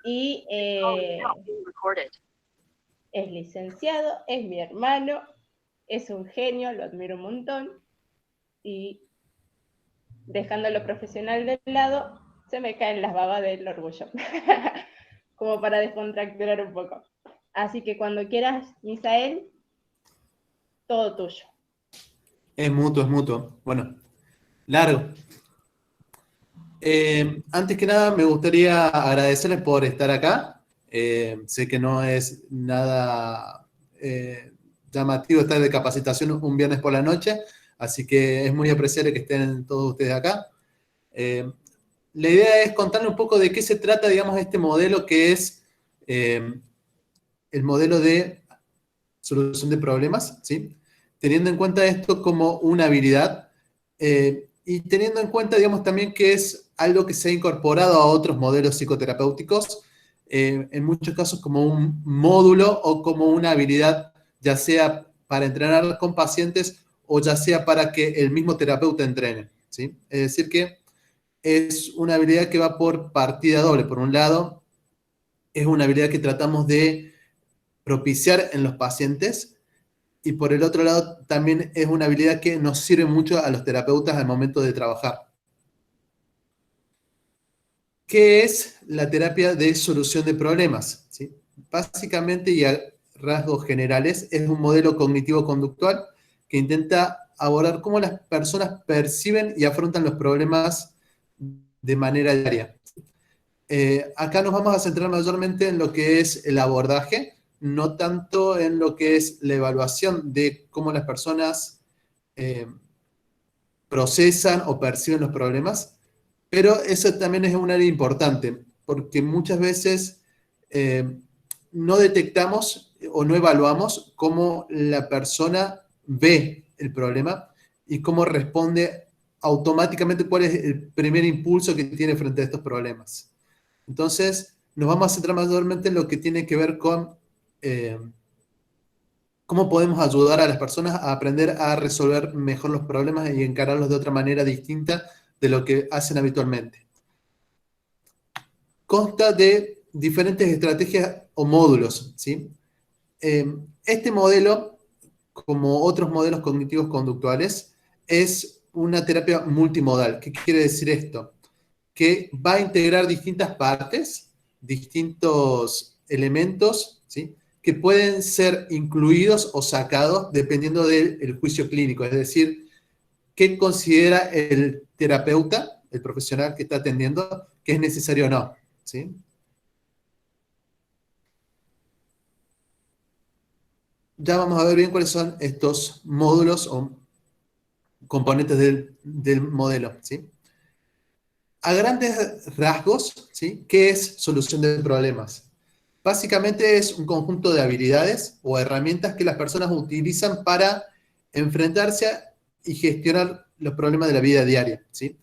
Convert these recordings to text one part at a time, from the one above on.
y es licenciado, es mi hermano, es un genio, lo admiro un montón, y dejando lo profesional de lado, se me caen las babas del orgullo, como para descontracturar un poco. Así que cuando quieras, Misael, todo tuyo. Es mutuo, es mutuo. Bueno, largo. Antes que nada, me gustaría agradecerles por estar acá. Sé que no es nada llamativo estar de capacitación un viernes por la noche, así que es muy apreciable que estén todos ustedes acá. La idea es contarle un poco de qué se trata, digamos, este modelo que es el modelo de solución de problemas, ¿sí? Teniendo en cuenta esto como una habilidad y teniendo en cuenta, digamos, también que es algo que se ha incorporado a otros modelos psicoterapéuticos, en muchos casos como un módulo o como una habilidad, ya sea para entrenar con pacientes o ya sea para que el mismo terapeuta entrene, ¿sí? Es decir que es una habilidad que va por partida doble. Por un lado, es una habilidad que tratamos de propiciar en los pacientes y por el otro lado también es una habilidad que nos sirve mucho a los terapeutas al momento de trabajar. ¿Qué es la terapia de solución de problemas? ¿Sí? Básicamente y a rasgos generales es un modelo cognitivo-conductual que intenta abordar cómo las personas perciben y afrontan los problemas de manera diaria. Acá nos vamos a centrar mayormente en lo que es el abordaje, no tanto en lo que es la evaluación de cómo las personas procesan o perciben los problemas, pero eso también es un área importante, porque muchas veces no detectamos o no evaluamos cómo la persona ve el problema y cómo responde automáticamente, cuál es el primer impulso que tiene frente a estos problemas. Entonces, nos vamos a centrar mayormente en lo que tiene que ver con cómo podemos ayudar a las personas a aprender a resolver mejor los problemas y encararlos de otra manera distinta de lo que hacen habitualmente. Consta de diferentes estrategias o módulos, ¿sí? Este modelo, como otros modelos cognitivos conductuales, es una terapia multimodal. ¿Qué quiere decir esto? Que va a integrar distintas partes, distintos elementos, ¿sí? Que pueden ser incluidos o sacados dependiendo del juicio clínico, es decir, qué considera el terapeuta, el profesional que está atendiendo, que es necesario o no, ¿sí? Ya vamos a ver bien cuáles son estos módulos o componentes del modelo, ¿sí? A grandes rasgos, ¿sí? ¿Qué es solución de problemas? Básicamente es un conjunto de habilidades o herramientas que las personas utilizan para enfrentarse y gestionar los problemas de la vida diaria, ¿sí?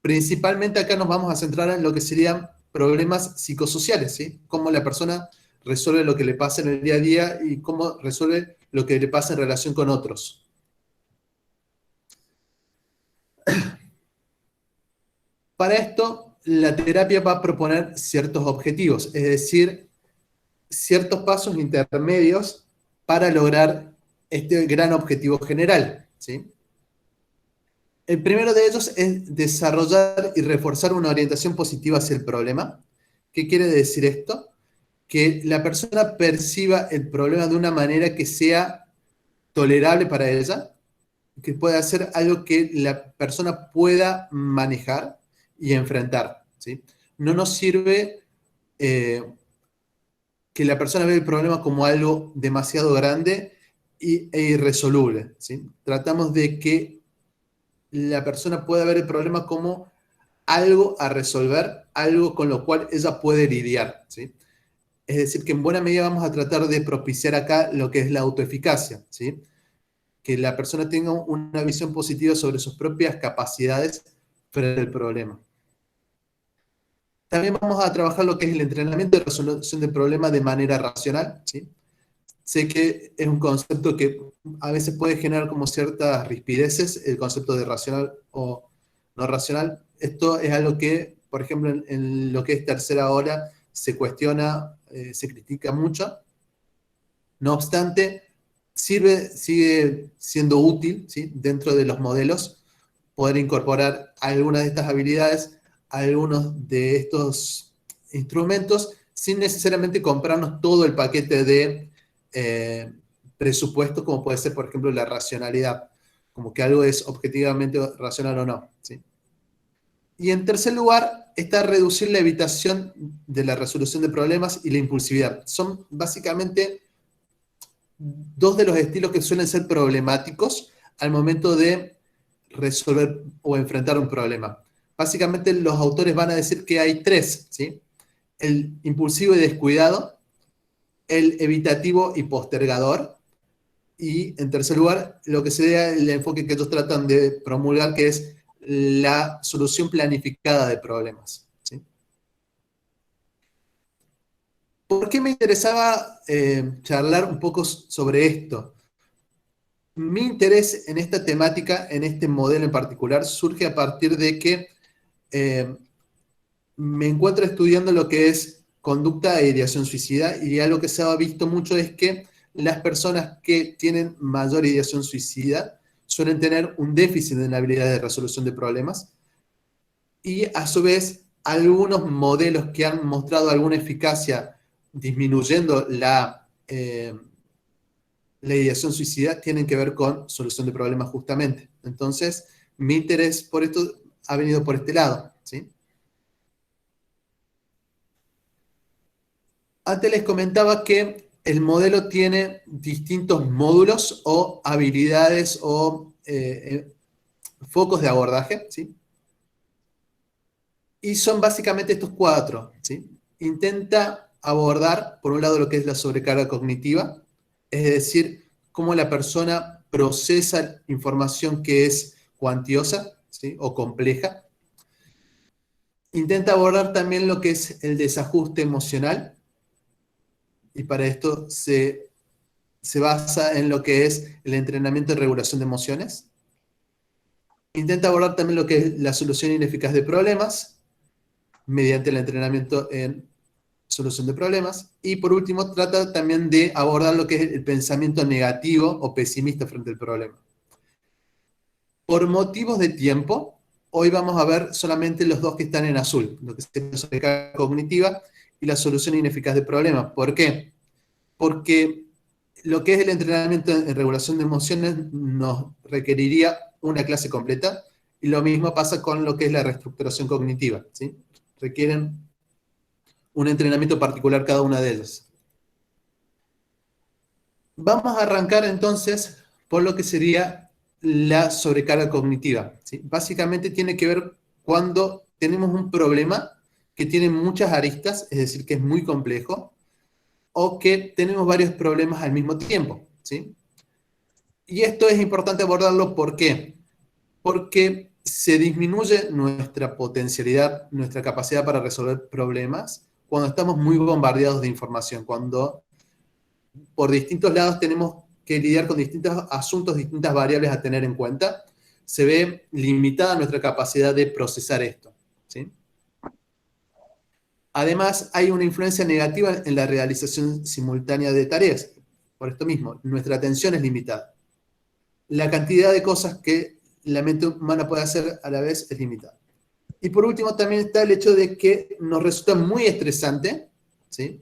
Principalmente acá nos vamos a centrar en lo que serían problemas psicosociales, ¿sí? Cómo la persona resuelve lo que le pasa en el día a día y cómo resuelve lo que le pasa en relación con otros. Para esto, la terapia va a proponer ciertos objetivos, es decir, ciertos pasos intermedios para lograr este gran objetivo general, ¿sí? El primero de ellos es desarrollar y reforzar una orientación positiva hacia el problema. ¿Qué quiere decir esto? Que la persona perciba el problema de una manera que sea tolerable para ella, que pueda ser algo que la persona pueda manejar y enfrentar, ¿sí? No nos sirve que la persona ve el problema como algo demasiado grande e irresoluble, ¿sí? Tratamos de que la persona pueda ver el problema como algo a resolver, algo con lo cual ella puede lidiar, ¿sí? Es decir, que en buena medida vamos a tratar de propiciar acá lo que es la autoeficacia, ¿sí? Que la persona tenga una visión positiva sobre sus propias capacidades frente al problema. También vamos a trabajar lo que es el entrenamiento de resolución de problemas de manera racional, ¿sí? Sé que es un concepto que a veces puede generar como ciertas rispideces, el concepto de racional o no racional. Esto es algo que, por ejemplo, en lo que es tercera ola, se cuestiona, se critica mucho. No obstante, sigue siendo útil, ¿sí?, dentro de los modelos poder incorporar algunas de estas habilidades, algunos de estos instrumentos, sin necesariamente comprarnos todo el paquete de presupuesto, como puede ser, por ejemplo, la racionalidad, como que algo es objetivamente racional o no, ¿sí? Y en tercer lugar, está reducir la evitación de la resolución de problemas y la impulsividad. Son básicamente dos de los estilos que suelen ser problemáticos al momento de resolver o enfrentar un problema. Básicamente los autores van a decir que hay tres, ¿sí? El impulsivo y descuidado, el evitativo y postergador, y en tercer lugar, lo que sería el enfoque que ellos tratan de promulgar, que es la solución planificada de problemas, ¿sí? ¿Por qué me interesaba charlar un poco sobre esto? Mi interés en esta temática, en este modelo en particular, surge a partir de que me encuentro estudiando lo que es conducta e ideación suicida, y algo que se ha visto mucho es que las personas que tienen mayor ideación suicida suelen tener un déficit en la habilidad de resolución de problemas, y a su vez algunos modelos que han mostrado alguna eficacia disminuyendo la ideación suicida tienen que ver con solución de problemas justamente. Entonces, mi interés por esto ha venido por este lado, ¿sí? Antes les comentaba que el modelo tiene distintos módulos o habilidades o focos de abordaje, ¿sí? Y son básicamente estos cuatro, ¿sí? Intenta abordar, por un lado, lo que es la sobrecarga cognitiva, es decir, cómo la persona procesa información que es cuantiosa, ¿sí?, o compleja. Intenta abordar también lo que es el desajuste emocional, y para esto se basa en lo que es el entrenamiento de regulación de emociones. Intenta abordar también lo que es la solución ineficaz de problemas, mediante el entrenamiento en solución de problemas. Y por último, trata también de abordar lo que es el pensamiento negativo o pesimista frente al problema. Por motivos de tiempo, hoy vamos a ver solamente los dos que están en azul, lo que es la sobrecarga cognitiva y la solución ineficaz de problemas. ¿Por qué? Porque lo que es el entrenamiento en regulación de emociones nos requeriría una clase completa, y lo mismo pasa con lo que es la reestructuración cognitiva, ¿sí? Requieren un entrenamiento particular cada una de ellas. Vamos a arrancar entonces por lo que sería la sobrecarga cognitiva, ¿sí? Básicamente tiene que ver cuando tenemos un problema que tiene muchas aristas, es decir, que es muy complejo, o que tenemos varios problemas al mismo tiempo, ¿sí? Y esto es importante abordarlo, ¿por qué? Porque se disminuye nuestra potencialidad, nuestra capacidad para resolver problemas cuando estamos muy bombardeados de información, cuando por distintos lados tenemos que lidiar con distintos asuntos, distintas variables a tener en cuenta, se ve limitada nuestra capacidad de procesar esto, ¿sí? Además, hay una influencia negativa en la realización simultánea de tareas. Por esto mismo, nuestra atención es limitada. La cantidad de cosas que la mente humana puede hacer a la vez es limitada. Y por último, también está el hecho de que nos resulta muy estresante, ¿sí?,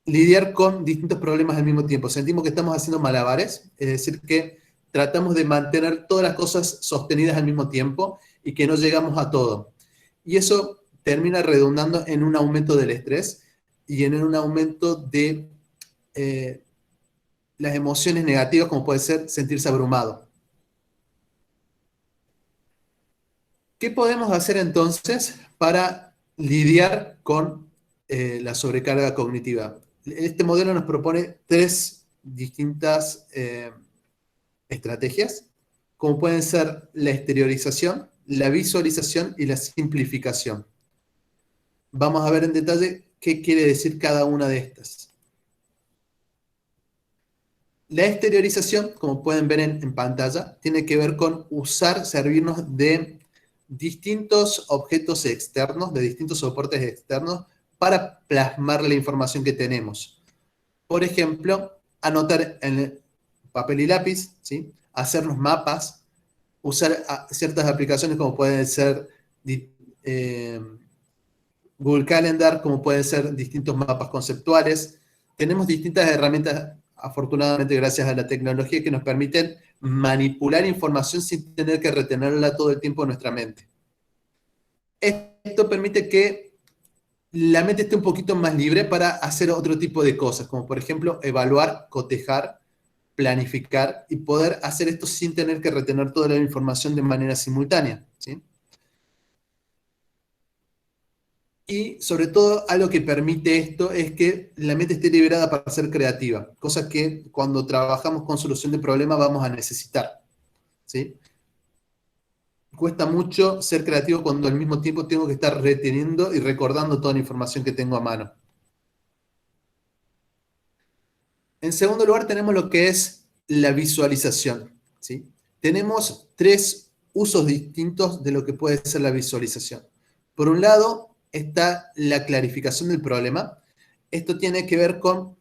lidiar con distintos problemas al mismo tiempo. Sentimos que estamos haciendo malabares, es decir, que tratamos de mantener todas las cosas sostenidas al mismo tiempo y que no llegamos a todo. Y eso termina redundando en un aumento del estrés y en un aumento de las emociones negativas, como puede ser sentirse abrumado. ¿Qué podemos hacer entonces para lidiar con la sobrecarga cognitiva? Este modelo nos propone tres distintas estrategias, como pueden ser la exteriorización, la visualización y la simplificación. Vamos a ver en detalle qué quiere decir cada una de estas. La exteriorización, como pueden ver en pantalla, tiene que ver con servirnos de distintos objetos externos, de distintos soportes externos, para plasmar la información que tenemos. Por ejemplo, anotar en papel y lápiz, ¿sí? Hacer los mapas, usar ciertas aplicaciones como pueden ser eh, Google Calendar, como pueden ser distintos mapas conceptuales. Tenemos distintas herramientas, afortunadamente gracias a la tecnología, que nos permiten manipular información sin tener que retenerla todo el tiempo en nuestra mente. Esto permite que la mente esté un poquito más libre para hacer otro tipo de cosas, como por ejemplo evaluar, cotejar, planificar y poder hacer esto sin tener que retener toda la información de manera simultánea, ¿sí? Y sobre todo, algo que permite esto es que la mente esté liberada para ser creativa, cosa que cuando trabajamos con solución de problemas vamos a necesitar, ¿sí? Cuesta mucho ser creativo cuando al mismo tiempo tengo que estar reteniendo y recordando toda la información que tengo a mano. En segundo lugar, tenemos lo que es la visualización, ¿sí? Tenemos tres usos distintos de lo que puede ser la visualización. Por un lado, está la clarificación del problema. Esto tiene que ver con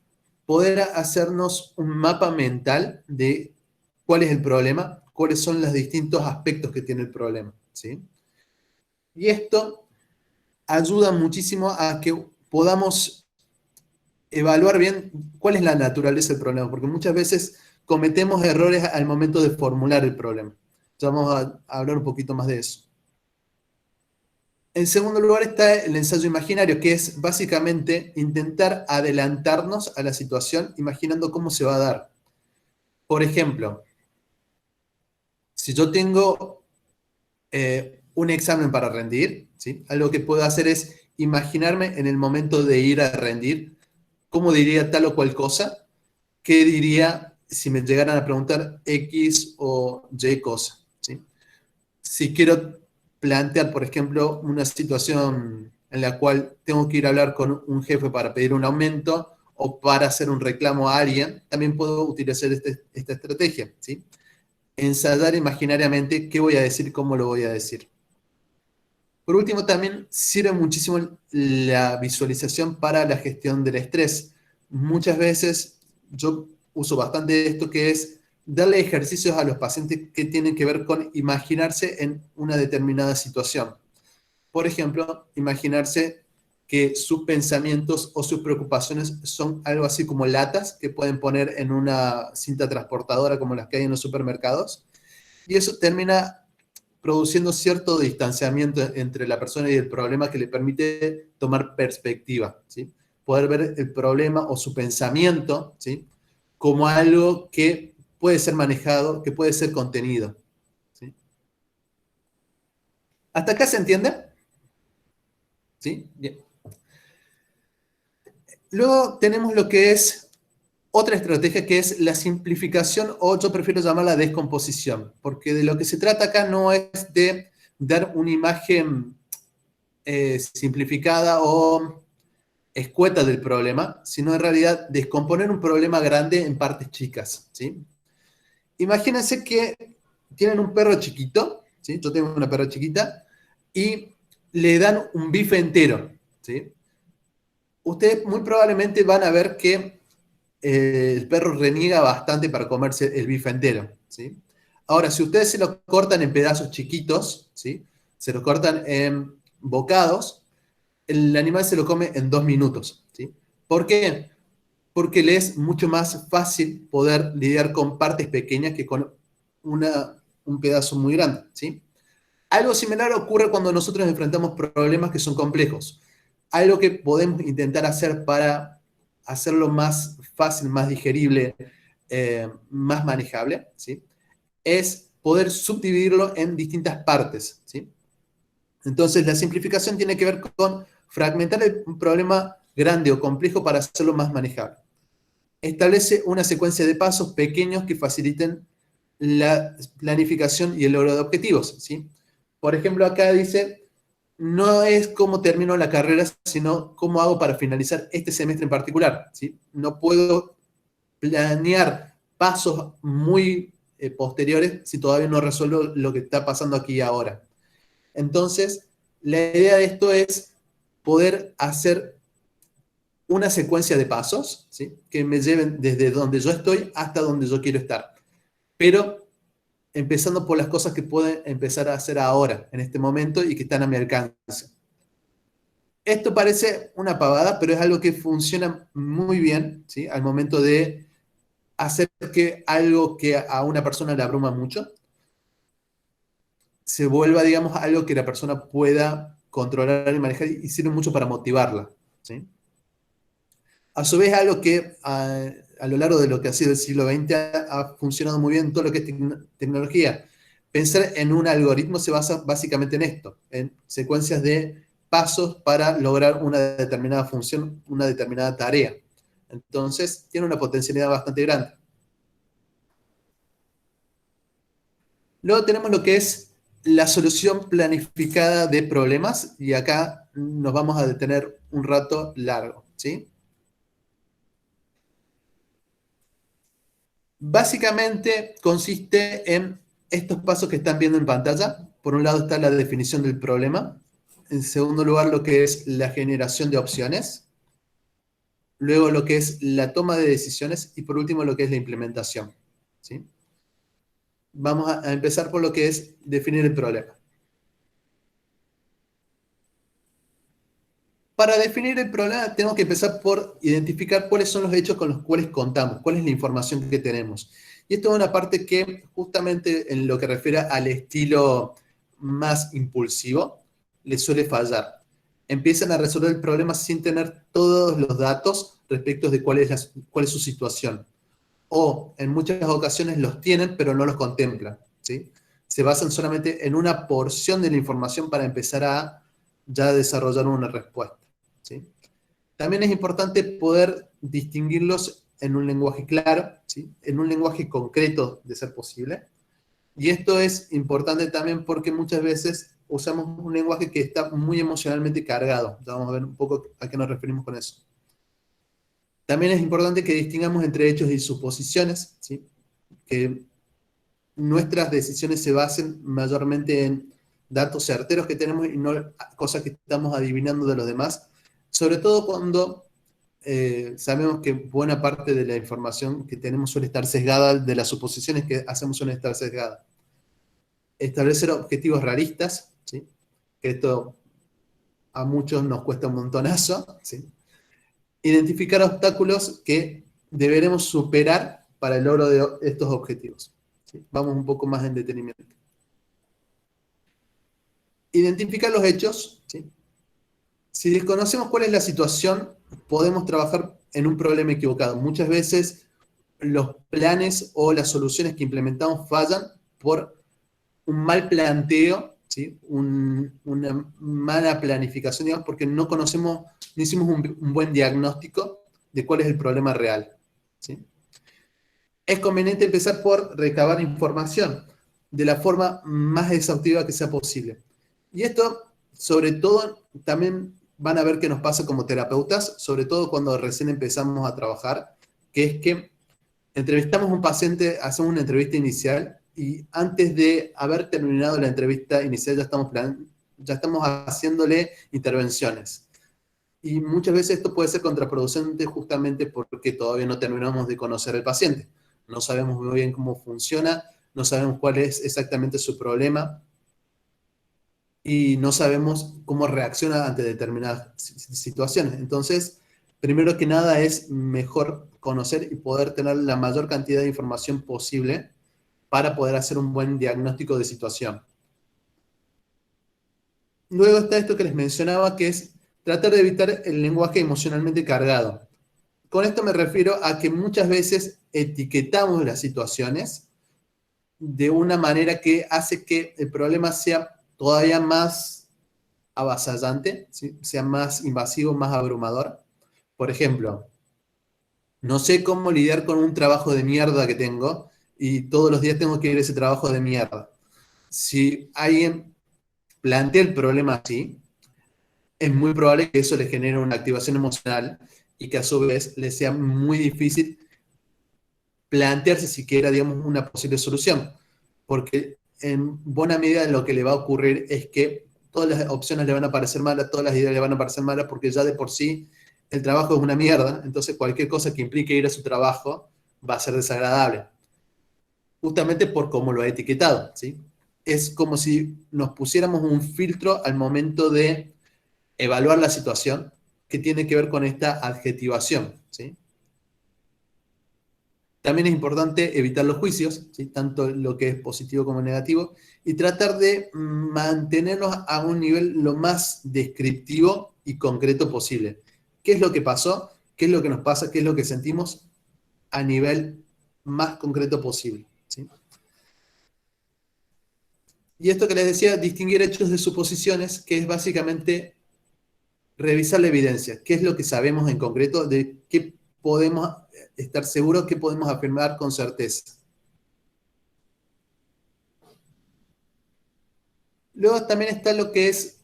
poder hacernos un mapa mental de cuál es el problema, cuáles son los distintos aspectos que tiene el problema, ¿sí? Y esto ayuda muchísimo a que podamos evaluar bien cuál es la naturaleza del problema, porque muchas veces cometemos errores al momento de formular el problema. Ya vamos a hablar un poquito más de eso. En segundo lugar está el ensayo imaginario, que es básicamente intentar adelantarnos a la situación imaginando cómo se va a dar. Por ejemplo, si yo tengo un examen para rendir, ¿sí? Algo que puedo hacer es imaginarme en el momento de ir a rendir, cómo diría tal o cual cosa, qué diría si me llegaran a preguntar X o Y cosa, ¿sí? Si quiero plantear, por ejemplo, una situación en la cual tengo que ir a hablar con un jefe para pedir un aumento o para hacer un reclamo a alguien, también puedo utilizar esta estrategia, ¿sí? Ensayar imaginariamente qué voy a decir, cómo lo voy a decir. Por último, también sirve muchísimo la visualización para la gestión del estrés. Muchas veces yo uso bastante esto, que es darle ejercicios a los pacientes que tienen que ver con imaginarse en una determinada situación. Por ejemplo, imaginarse que sus pensamientos o sus preocupaciones son algo así como latas que pueden poner en una cinta transportadora como las que hay en los supermercados. Y eso termina produciendo cierto distanciamiento entre la persona y el problema que le permite tomar perspectiva, ¿sí? Poder ver el problema o su pensamiento, ¿sí? Como algo que puede ser manejado, que puede ser contenido, ¿sí? ¿Hasta acá se entiende? ¿Sí? Bien. Luego tenemos lo que es otra estrategia, que es la simplificación, o yo prefiero llamarla descomposición, porque de lo que se trata acá no es de dar una imagen simplificada o escueta del problema, sino en realidad descomponer un problema grande en partes chicas, ¿sí? Imagínense que tienen un perro chiquito, ¿sí? Yo tengo una perra chiquita, y le dan un bife entero, ¿sí? Ustedes muy probablemente van a ver que el perro reniega bastante para comerse el bife entero, ¿sí? Ahora, si ustedes se lo cortan en pedazos chiquitos, ¿sí? Se lo cortan en bocados, el animal se lo come en 2 minutos, ¿sí? ¿Por qué? Porque le es mucho más fácil poder lidiar con partes pequeñas que con un pedazo muy grande, ¿sí? Algo similar ocurre cuando nosotros enfrentamos problemas que son complejos. Algo que podemos intentar hacer para hacerlo más fácil, más digerible, más manejable, ¿sí? Es poder subdividirlo en distintas partes, ¿sí? Entonces, la simplificación tiene que ver con fragmentar un problema grande o complejo para hacerlo más manejable. Establece una secuencia de pasos pequeños que faciliten la planificación y el logro de objetivos, ¿sí? Por ejemplo, acá dice, no es cómo termino la carrera, sino cómo hago para finalizar este semestre en particular, ¿sí? No puedo planear pasos muy posteriores si todavía no resuelvo lo que está pasando aquí y ahora. Entonces, la idea de esto es poder hacer una secuencia de pasos, ¿sí? Que me lleven desde donde yo estoy hasta donde yo quiero estar. Pero empezando por las cosas que pueden empezar a hacer ahora, en este momento, y que están a mi alcance. Esto parece una pavada, pero es algo que funciona muy bien, ¿sí? Al momento de hacer que algo que a una persona le abruma mucho, se vuelva, digamos, algo que la persona pueda controlar y manejar, y sirve mucho para motivarla, ¿sí? A su vez, algo que a lo largo de lo que ha sido el siglo XX ha funcionado muy bien en todo lo que es tecnología. Pensar en un algoritmo se basa básicamente en esto, en secuencias de pasos para lograr una determinada función, una determinada tarea. Entonces, tiene una potencialidad bastante grande. Luego tenemos lo que es la solución planificada de problemas, y acá nos vamos a detener un rato largo, ¿sí? Básicamente consiste en estos pasos que están viendo en pantalla. Por un lado está la definición del problema. En segundo lugar, lo que es la generación de opciones. Luego, lo que es la toma de decisiones. Y por último, lo que es la implementación, ¿sí? Vamos a empezar por lo que es definir el problema. Para definir el problema tenemos que empezar por identificar cuáles son los hechos con los cuales contamos, cuál es la información que tenemos. Y esto es una parte que justamente en lo que refiere al estilo más impulsivo le suele fallar. Empiezan a resolver el problema sin tener todos los datos respecto de cuál es su situación. O en muchas ocasiones los tienen pero no los contemplan, ¿sí? Se basan solamente en una porción de la información para empezar a ya desarrollar una respuesta, ¿sí? También es importante poder distinguirlos en un lenguaje claro, ¿sí? En un lenguaje concreto, de ser posible. Y esto es importante también porque muchas veces usamos un lenguaje que está muy emocionalmente cargado. Ya vamos a ver un poco a qué nos referimos con eso. También es importante que distingamos entre hechos y suposiciones, ¿sí? Que nuestras decisiones se basen mayormente en datos certeros que tenemos y no cosas que estamos adivinando de los demás, sobre todo cuando sabemos que buena parte de la información que tenemos suele estar sesgada, de las suposiciones que hacemos suelen estar sesgadas. Establecer objetivos realistas, ¿sí? Que esto a muchos nos cuesta un montonazo, ¿sí? Identificar obstáculos que deberemos superar para el logro de estos objetivos, ¿sí? Vamos un poco más en detenimiento. Identificar los hechos, ¿sí? Si desconocemos cuál es la situación, podemos trabajar en un problema equivocado. Muchas veces los planes o las soluciones que implementamos fallan por un mal planteo, ¿sí? Una mala planificación, digamos, porque no conocemos, no hicimos un buen diagnóstico de cuál es el problema real, ¿sí? Es conveniente empezar por recabar información de la forma más exhaustiva que sea posible. Y esto, sobre todo, también van a ver que nos pasa como terapeutas, sobre todo cuando recién empezamos a trabajar, que es que entrevistamos a un paciente, hacemos una entrevista inicial y antes de haber terminado la entrevista inicial ya estamos haciéndole intervenciones. Y muchas veces esto puede ser contraproducente justamente porque todavía no terminamos de conocer al paciente. No sabemos muy bien cómo funciona, no sabemos cuál es exactamente su problema y no sabemos cómo reacciona ante determinadas situaciones. Entonces, primero que nada es mejor conocer y poder tener la mayor cantidad de información posible para poder hacer un buen diagnóstico de situación. Luego está esto que les mencionaba, que es tratar de evitar el lenguaje emocionalmente cargado. Con esto me refiero a que muchas veces etiquetamos las situaciones de una manera que hace que el problema sea todavía más avasallante, ¿sí? Sea más invasivo, más abrumador. Por ejemplo, no sé cómo lidiar con un trabajo de mierda que tengo y todos los días tengo que ir a ese trabajo de mierda. Si alguien plantea el problema así, es muy probable que eso le genere una activación emocional y que a su vez le sea muy difícil plantearse siquiera, digamos, una posible solución. Porque en buena medida lo que le va a ocurrir es que todas las opciones le van a parecer malas, todas las ideas le van a parecer malas, porque ya de por sí el trabajo es una mierda, entonces cualquier cosa que implique ir a su trabajo va a ser desagradable, justamente por cómo lo ha etiquetado, ¿sí? Es como si nos pusiéramos un filtro al momento de evaluar la situación que tiene que ver con esta adjetivación, ¿sí? También es importante evitar los juicios, ¿sí? Tanto lo que es positivo como negativo, y tratar de mantenernos a un nivel lo más descriptivo y concreto posible. ¿Qué es lo que pasó? ¿Qué es lo que nos pasa? ¿Qué es lo que sentimos a nivel más concreto posible? ¿Sí? Y esto que les decía, distinguir hechos de suposiciones, que es básicamente revisar la evidencia. ¿Qué es lo que sabemos en concreto? ¿De qué podemos estar seguros? ¿Qué podemos afirmar con certeza? Luego también está lo que es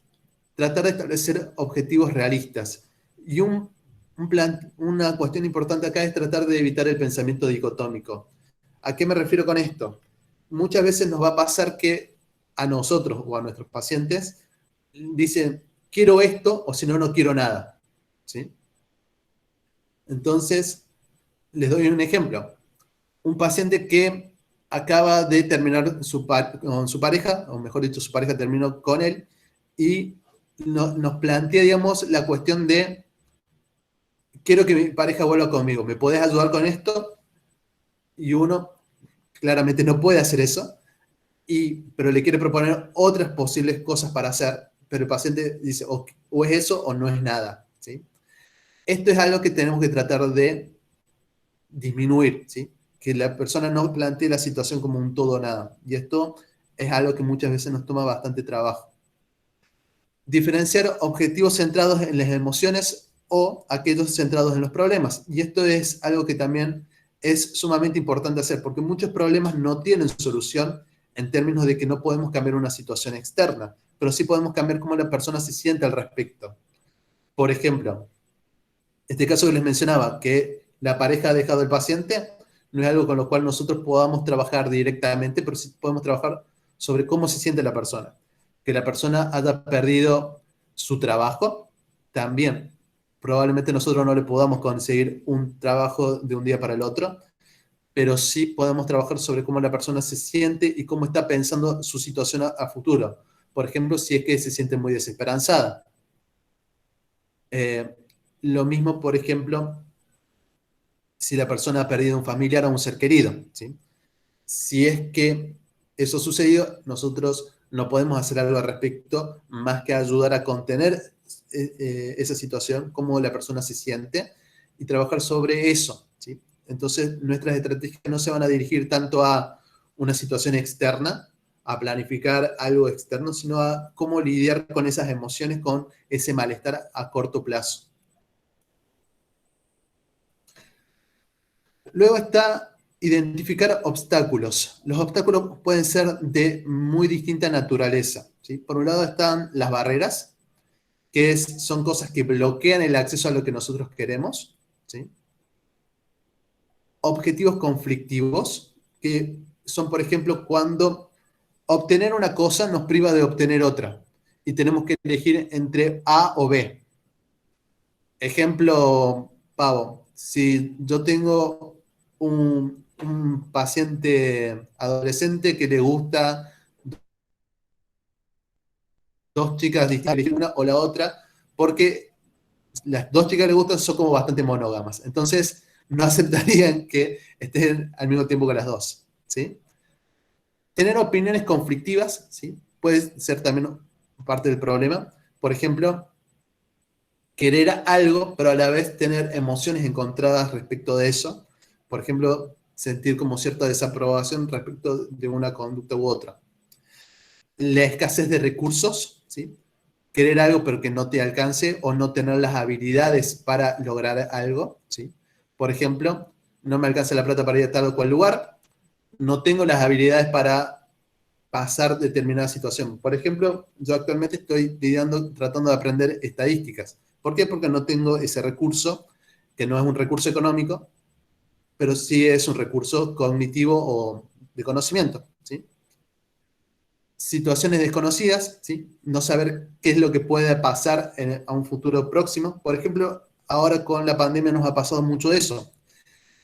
tratar de establecer objetivos realistas. Y una cuestión importante acá es tratar de evitar el pensamiento dicotómico. ¿A qué me refiero con esto? Muchas veces nos va a pasar que a nosotros o a nuestros pacientes dicen, quiero esto o si no, no quiero nada. ¿Sí? Entonces, les doy un ejemplo. Un paciente que acaba de terminar con su pareja, o mejor dicho, su pareja terminó con él, y nos plantea, digamos, la cuestión de, quiero que mi pareja vuelva conmigo, ¿me podés ayudar con esto? Y uno claramente no puede hacer eso, pero le quiere proponer otras posibles cosas para hacer, pero el paciente dice, o es eso o no es nada, ¿sí? Esto es algo que tenemos que tratar de disminuir, ¿sí? Que la persona no plantee la situación como un todo o nada. Y esto es algo que muchas veces nos toma bastante trabajo. Diferenciar objetivos centrados en las emociones o aquellos centrados en los problemas. Y esto es algo que también es sumamente importante hacer, porque muchos problemas no tienen solución en términos de que no podemos cambiar una situación externa, pero sí podemos cambiar cómo la persona se siente al respecto. Por ejemplo, este caso que les mencionaba, que la pareja ha dejado al paciente, no es algo con lo cual nosotros podamos trabajar directamente, pero sí podemos trabajar sobre cómo se siente la persona. Que la persona haya perdido su trabajo, también. Probablemente nosotros no le podamos conseguir un trabajo de un día para el otro, pero sí podemos trabajar sobre cómo la persona se siente y cómo está pensando su situación a futuro. Por ejemplo, si es que se siente muy desesperanzada. Eh, lo mismo, por ejemplo, si la persona ha perdido un familiar o un ser querido, ¿sí? Si es que eso ha sucedido, nosotros no podemos hacer algo al respecto más que ayudar a contener esa situación, cómo la persona se siente y trabajar sobre eso, ¿sí? Entonces, nuestras estrategias no se van a dirigir tanto a una situación externa, a planificar algo externo, sino a cómo lidiar con esas emociones, con ese malestar a corto plazo. Luego está identificar obstáculos. Los obstáculos pueden ser de muy distinta naturaleza, ¿sí? Por un lado están las barreras, que son cosas que bloquean el acceso a lo que nosotros queremos, ¿sí? Objetivos conflictivos, que son, por ejemplo, cuando obtener una cosa nos priva de obtener otra y tenemos que elegir entre A o B. Ejemplo, Pavo, si yo tengo un paciente adolescente que le gusta dos chicas distintas, una o la otra, porque las dos chicas que le gustan son como bastante monógamas. Entonces, no aceptarían que estén al mismo tiempo que las dos, ¿sí? Tener opiniones conflictivas, ¿sí? Puede ser también parte del problema. Por ejemplo, querer algo, pero a la vez tener emociones encontradas respecto de eso. Por ejemplo, sentir como cierta desaprobación respecto de una conducta u otra. La escasez de recursos, ¿sí? Querer algo pero que no te alcance o no tener las habilidades para lograr algo, ¿sí? Por ejemplo, no me alcanza la plata para ir a tal o cual lugar, no tengo las habilidades para pasar determinada situación. Por ejemplo, yo actualmente estoy tratando de aprender estadísticas. ¿Por qué? Porque no tengo ese recurso, que no es un recurso económico, pero sí es un recurso cognitivo o de conocimiento, ¿sí? Situaciones desconocidas, ¿sí? No saber qué es lo que puede pasar a un futuro próximo. Por ejemplo, ahora con la pandemia nos ha pasado mucho eso,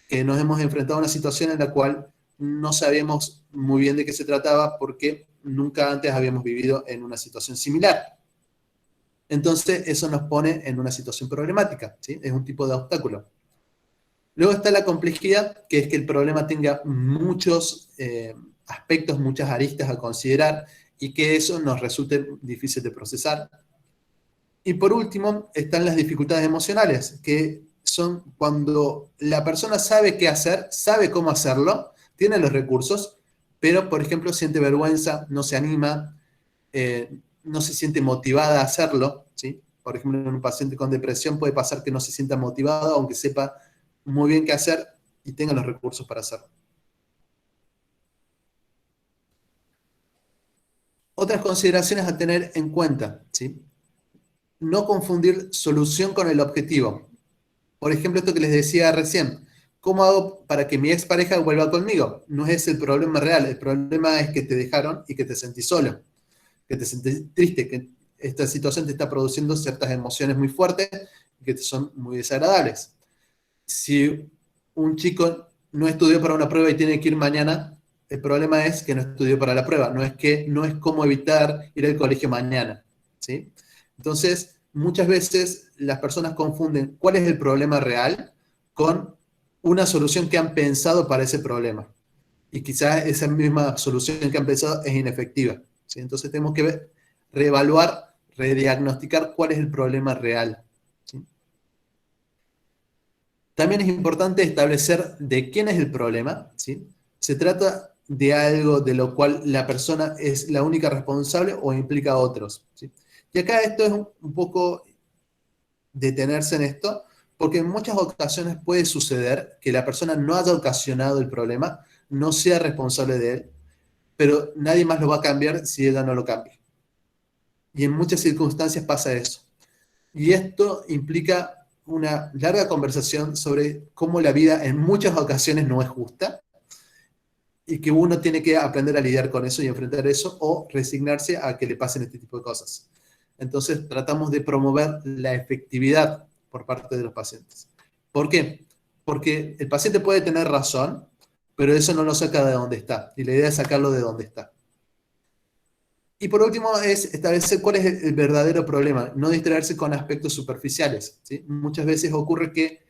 que nos hemos enfrentado a una situación en la cual no sabíamos muy bien de qué se trataba porque nunca antes habíamos vivido en una situación similar. Entonces, eso nos pone en una situación problemática, ¿sí? Es un tipo de obstáculo. Luego está la complejidad, que es que el problema tenga muchos aspectos, muchas aristas a considerar y que eso nos resulte difícil de procesar. Y por último, están las dificultades emocionales, que son cuando la persona sabe qué hacer, sabe cómo hacerlo, tiene los recursos, pero, por ejemplo, siente vergüenza, no se anima, no se siente motivada a hacerlo, ¿sí? Por ejemplo, en un paciente con depresión puede pasar que no se sienta motivado, aunque sepa muy bien qué hacer y tenga los recursos para hacerlo. Otras consideraciones a tener en cuenta, ¿sí? No confundir solución con el objetivo. Por ejemplo, esto que les decía recién, ¿cómo hago para que mi expareja vuelva conmigo? No es el problema real, el problema es que te dejaron y que te sentís solo, que te sentís triste, que esta situación te está produciendo ciertas emociones muy fuertes que te son muy desagradables. Si un chico no estudió para una prueba y tiene que ir mañana, el problema es que no estudió para la prueba, no es cómo evitar ir al colegio mañana, ¿sí? Entonces, muchas veces las personas confunden cuál es el problema real con una solución que han pensado para ese problema. Y quizás esa misma solución que han pensado es inefectiva, ¿sí? Entonces tenemos que reevaluar, rediagnosticar cuál es el problema real, ¿sí? También es importante establecer de quién es el problema, ¿sí? ¿Se trata de algo de lo cual la persona es la única responsable o implica a otros? ¿Sí? Y acá esto es un poco detenerse en esto, porque en muchas ocasiones puede suceder que la persona no haya ocasionado el problema, no sea responsable de él, pero nadie más lo va a cambiar si ella no lo cambia. Y en muchas circunstancias pasa eso. Y esto implica una larga conversación sobre cómo la vida en muchas ocasiones no es justa y que uno tiene que aprender a lidiar con eso y enfrentar eso o resignarse a que le pasen este tipo de cosas. Entonces tratamos de promover la efectividad por parte de los pacientes. ¿Por qué? Porque el paciente puede tener razón, pero eso no lo saca de donde está. Y la idea es sacarlo de donde está. Y por último es establecer cuál es el verdadero problema, no distraerse con aspectos superficiales, ¿sí? Muchas veces ocurre que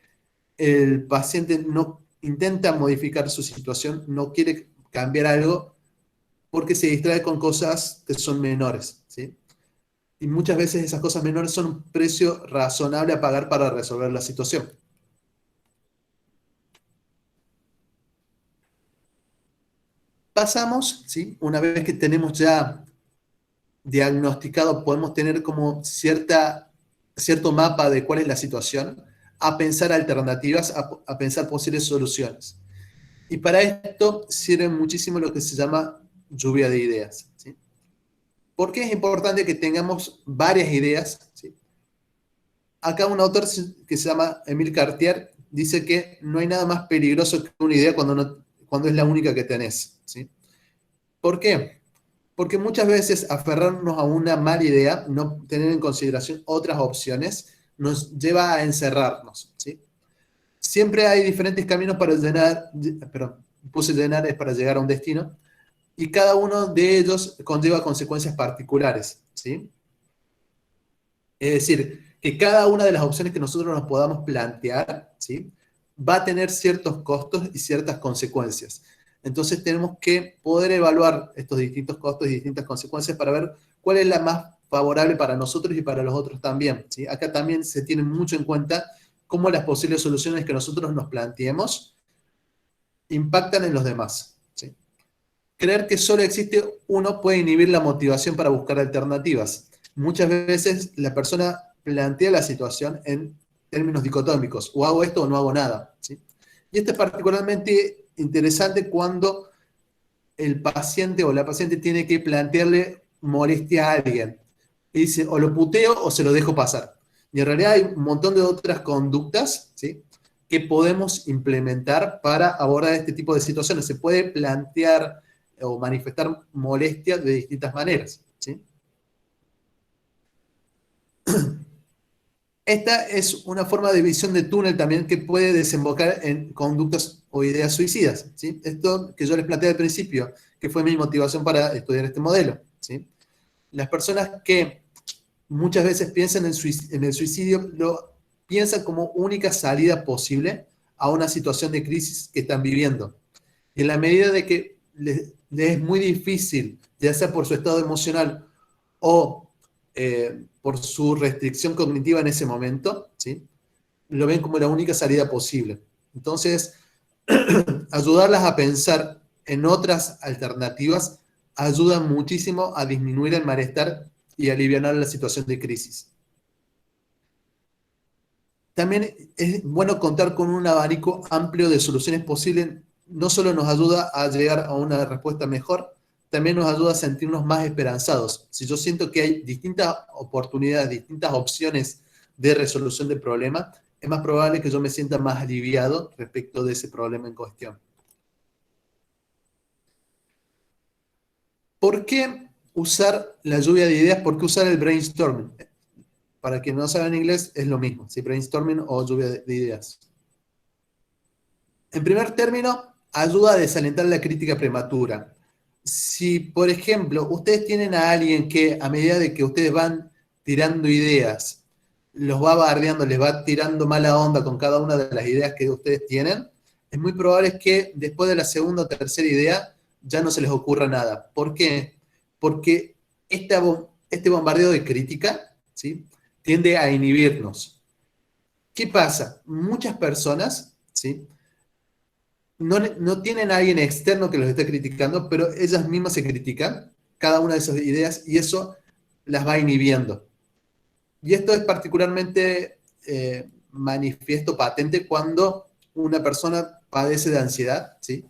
el paciente no intenta modificar su situación, no quiere cambiar algo porque se distrae con cosas que son menores, ¿sí? Y muchas veces esas cosas menores son un precio razonable a pagar para resolver la situación. Pasamos, ¿sí? Una vez que tenemos ya diagnosticado, podemos tener como cierto mapa de cuál es la situación, a pensar alternativas, a pensar posibles soluciones. Y para esto sirve muchísimo lo que se llama lluvia de ideas, ¿sí? ¿Por qué es importante que tengamos varias ideas? ¿Sí? Acá un autor que se llama Emile Cartier dice que no hay nada más peligroso que una idea cuando es la única que tenés, ¿sí? ¿Por qué? Porque muchas veces aferrarnos a una mala idea, no tener en consideración otras opciones, nos lleva a encerrarnos, ¿sí? Siempre hay diferentes caminos para llenar, perdón, puse llenar es para llegar a un destino, y cada uno de ellos conlleva consecuencias particulares, ¿sí? Es decir, que cada una de las opciones que nosotros nos podamos plantear, ¿sí? Va a tener ciertos costos y ciertas consecuencias. Entonces tenemos que poder evaluar estos distintos costos y distintas consecuencias para ver cuál es la más favorable para nosotros y para los otros también, ¿sí? Acá también se tiene mucho en cuenta cómo las posibles soluciones que nosotros nos planteemos impactan en los demás, ¿sí? Creer que solo existe uno puede inhibir la motivación para buscar alternativas. Muchas veces la persona plantea la situación en términos dicotómicos, o hago esto o no hago nada, ¿sí? Y esto es particularmente interesante cuando el paciente o la paciente tiene que plantearle molestia a alguien. Y dice, o lo puteo o se lo dejo pasar. Y en realidad hay un montón de otras conductas, ¿sí? Que podemos implementar para abordar este tipo de situaciones. Se puede plantear o manifestar molestia de distintas maneras, ¿sí? Esta es una forma de visión de túnel también que puede desembocar en conductas o ideas suicidas, ¿sí? Esto que yo les planteé al principio, que fue mi motivación para estudiar este modelo, ¿sí? Las personas que muchas veces piensan en el suicidio, lo piensan como única salida posible a una situación de crisis que están viviendo. Y en la medida de que les es muy difícil, ya sea por su estado emocional o por su restricción cognitiva en ese momento, ¿sí? Lo ven como la única salida posible. Entonces, ayudarlas a pensar en otras alternativas ayuda muchísimo a disminuir el malestar y aliviar la situación de crisis. También es bueno contar con un abanico amplio de soluciones posibles. No solo nos ayuda a llegar a una respuesta mejor, también nos ayuda a sentirnos más esperanzados. Si yo siento que hay distintas oportunidades, distintas opciones de resolución del problema, es más probable que yo me sienta más aliviado respecto de ese problema en cuestión. ¿Por qué usar la lluvia de ideas? ¿Por qué usar el brainstorming? Para quien no sabe en inglés, es lo mismo, ¿sí? Brainstorming o lluvia de ideas. En primer término, ayuda a desalentar la crítica prematura. Si, por ejemplo, ustedes tienen a alguien que a medida de que ustedes van tirando ideas, los va bardeando, les va tirando mala onda con cada una de las ideas que ustedes tienen, es muy probable que después de la segunda o tercera idea ya no se les ocurra nada. ¿Por qué? Porque este bombardeo de crítica, ¿sí?, tiende a inhibirnos. ¿Qué pasa? Muchas personas, ¿sí?, no tienen a alguien externo que los esté criticando, pero ellas mismas se critican cada una de esas ideas y eso las va inhibiendo. Y esto es particularmente manifiesto, patente, cuando una persona padece de ansiedad, ¿sí?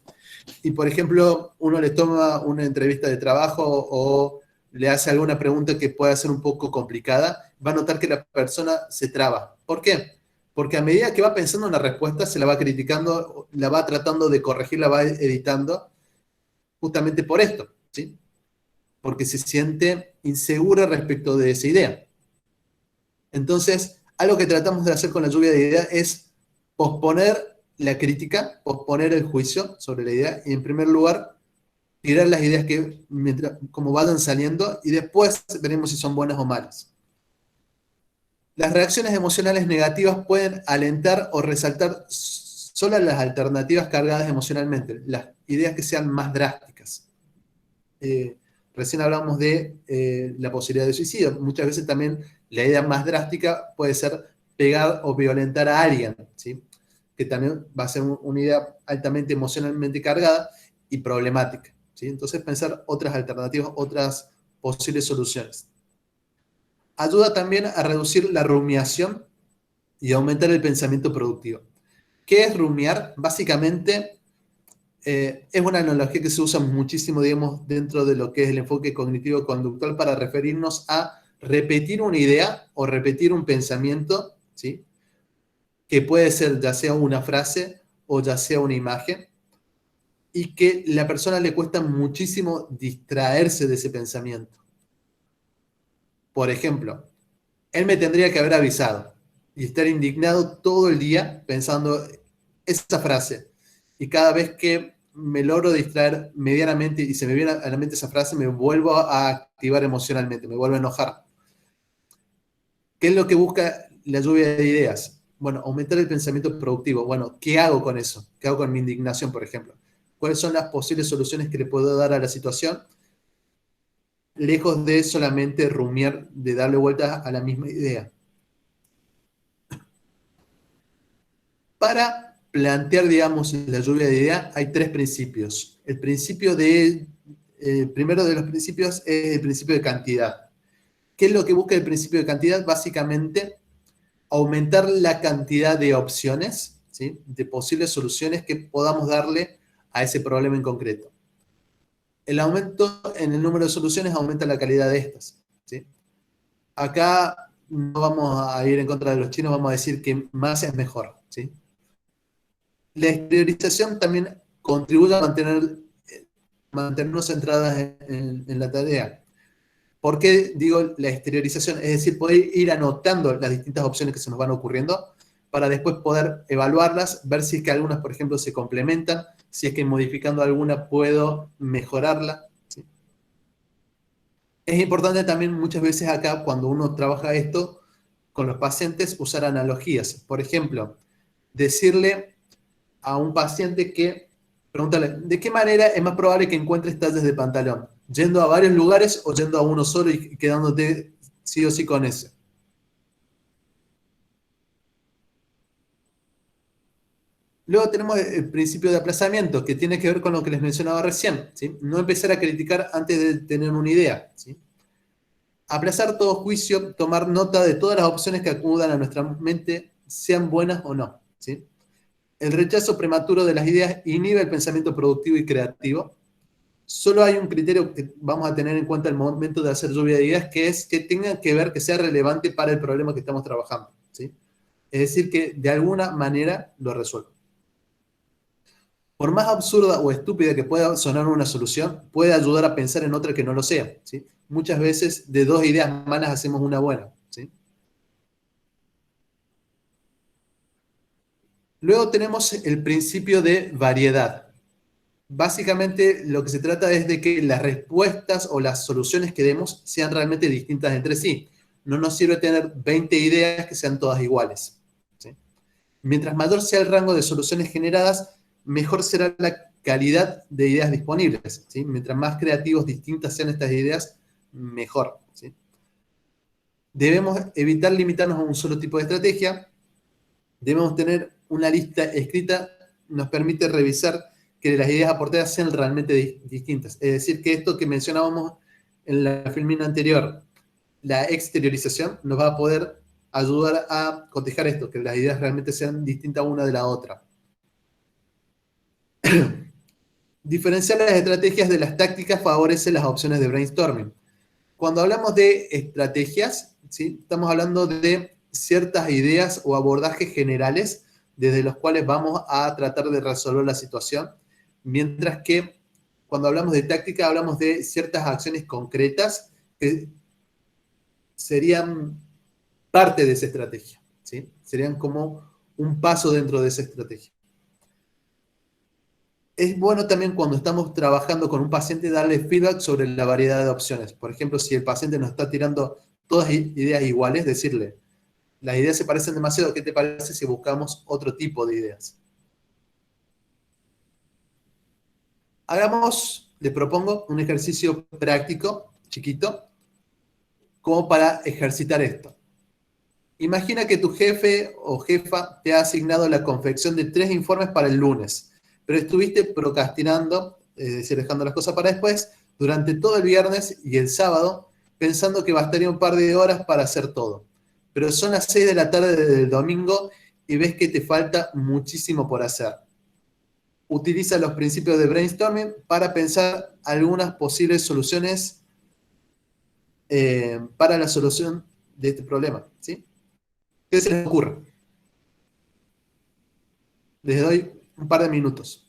Y, por ejemplo, uno le toma una entrevista de trabajo o le hace alguna pregunta que pueda ser un poco complicada, va a notar que la persona se traba. ¿Por qué? Porque a medida que va pensando una respuesta, se la va criticando, la va tratando de corregir, la va editando, justamente por esto, ¿sí? Porque se siente insegura respecto de esa idea. Entonces, algo que tratamos de hacer con la lluvia de ideas es posponer la crítica, posponer el juicio sobre la idea y, en primer lugar, tirar las ideas que como vayan saliendo y después veremos si son buenas o malas. Las reacciones emocionales negativas pueden alentar o resaltar solo las alternativas cargadas emocionalmente, las ideas que sean más drásticas. Recién hablamos de la posibilidad de suicidio. Muchas veces también la idea más drástica puede ser pegar o violentar a alguien, ¿sí?, que también va a ser una idea altamente emocionalmente cargada y problemática, ¿sí? Entonces pensar otras alternativas, otras posibles soluciones. Ayuda también a reducir la rumiación y aumentar el pensamiento productivo. ¿Qué es rumiar? Básicamente es una analogía que se usa muchísimo, digamos, dentro de lo que es el enfoque cognitivo-conductual para referirnos a repetir una idea o repetir un pensamiento, ¿sí?, que puede ser ya sea una frase o ya sea una imagen, y que la persona le cuesta muchísimo distraerse de ese pensamiento. Por ejemplo, él me tendría que haber avisado y estar indignado todo el día pensando esa frase. Y cada vez que me logro distraer medianamente y se me viene a la mente esa frase, me vuelvo a activar emocionalmente, me vuelvo a enojar. ¿Qué es lo que busca la lluvia de ideas? Bueno, aumentar el pensamiento productivo. Bueno, ¿qué hago con eso? ¿Qué hago con mi indignación, por ejemplo? ¿Cuáles son las posibles soluciones que le puedo dar a la situación? Lejos de solamente rumiar, de darle vueltas a la misma idea. Para plantear, digamos, la lluvia de ideas, hay tres principios. El primero de los principios es el principio de cantidad. ¿Qué es lo que busca el principio de cantidad? Básicamente, aumentar la cantidad de opciones, ¿sí?, de posibles soluciones que podamos darle a ese problema en concreto. El aumento en el número de soluciones aumenta la calidad de estas, ¿sí? Acá no vamos a ir en contra de los chinos, vamos a decir que más es mejor, ¿sí? La exteriorización también contribuye a mantenernos centradas en la tarea. ¿Por qué digo la exteriorización? Es decir, poder ir anotando las distintas opciones que se nos van ocurriendo para después poder evaluarlas, ver si es que algunas, por ejemplo, se complementan, si es que modificando alguna puedo mejorarla, ¿sí? Es importante también muchas veces acá, cuando uno trabaja esto con los pacientes, usar analogías. Por ejemplo, decirle a un paciente que, pregúntale, ¿de qué manera es más probable que encuentres tallas de pantalón? ¿Yendo a varios lugares o yendo a uno solo y quedándote sí o sí con ese? Luego tenemos el principio de aplazamiento, que tiene que ver con lo que les mencionaba recién, ¿sí? No empezar a criticar antes de tener una idea, ¿sí? Aplazar todo juicio, tomar nota de todas las opciones que acudan a nuestra mente, sean buenas o no, ¿sí? El rechazo prematuro de las ideas inhibe el pensamiento productivo y creativo. Solo hay un criterio que vamos a tener en cuenta al momento de hacer lluvia de ideas, que es que tengan que ver, que sea relevante para el problema que estamos trabajando, ¿sí? Es decir, que de alguna manera lo resuelva. Por más absurda o estúpida que pueda sonar una solución, puede ayudar a pensar en otra que no lo sea, ¿sí? Muchas veces de dos ideas malas hacemos una buena, ¿sí? Luego tenemos el principio de variedad. Básicamente lo que se trata es de que las respuestas o las soluciones que demos sean realmente distintas entre sí. No nos sirve tener 20 ideas que sean todas iguales, ¿sí? Mientras mayor sea el rango de soluciones generadas, mejor será la calidad de ideas disponibles, ¿sí? Mientras más creativos, distintas sean estas ideas, mejor, ¿sí? Debemos evitar limitarnos a un solo tipo de estrategia. Debemos tener una lista escrita, nos permite revisar que las ideas aportadas sean realmente distintas. Es decir, que esto que mencionábamos en la filmina anterior, la exteriorización, nos va a poder ayudar a cotejar esto, que las ideas realmente sean distintas una de la otra. Diferenciar las estrategias de las tácticas favorece las opciones de brainstorming. Cuando hablamos de estrategias, ¿sí? Estamos hablando de ciertas ideas o abordajes generales desde los cuales vamos a tratar de resolver la situación, mientras que cuando hablamos de táctica hablamos de ciertas acciones concretas que serían parte de esa estrategia, ¿sí? Serían como un paso dentro de esa estrategia. Es bueno también cuando estamos trabajando con un paciente darle feedback sobre la variedad de opciones. Por ejemplo, si el paciente nos está tirando todas ideas iguales, decirle, las ideas se parecen demasiado, ¿qué te parece si buscamos otro tipo de ideas? Hagamos, les propongo, un ejercicio práctico, chiquito, como para ejercitar esto. Imagina que tu jefe o jefa te ha asignado la confección de 3 informes para el lunes, pero estuviste procrastinando, es decir, dejando las cosas para después, durante todo el viernes y el sábado, pensando que bastaría un par de horas para hacer todo. Pero son las 6 de la tarde del domingo y ves que te falta muchísimo por hacer. Utiliza los principios de brainstorming para pensar algunas posibles soluciones para la solución de este problema, ¿sí? ¿Qué se les ocurre? Les doy un par de minutos.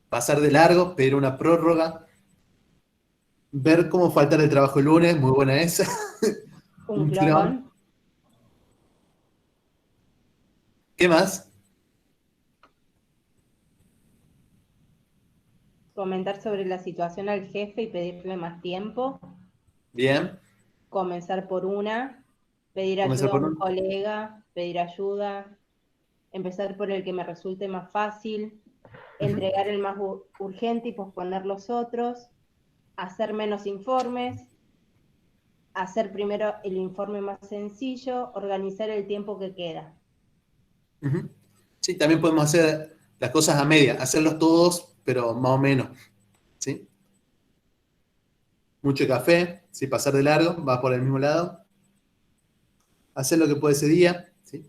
Pasar de largo, pedir una prórroga, ver cómo faltar el trabajo el lunes, muy buena esa. Un Un tirón. clon. ¿Qué más? Comentar sobre la situación al jefe y pedirle más tiempo. Bien. Comenzar por una. Pedir Comenzar ayuda a por un un. colega. Pedir ayuda. Empezar por el que me resulte más fácil. Entregar el más urgente y posponer los otros. Hacer menos informes. Hacer primero el informe más sencillo. Organizar el tiempo que queda. Sí, también podemos hacer las cosas a media, hacerlos todos, pero más o menos, ¿sí? Mucho café, ¿sí? Pasar de largo, va por el mismo lado. Hacer lo que puede ese día, ¿sí?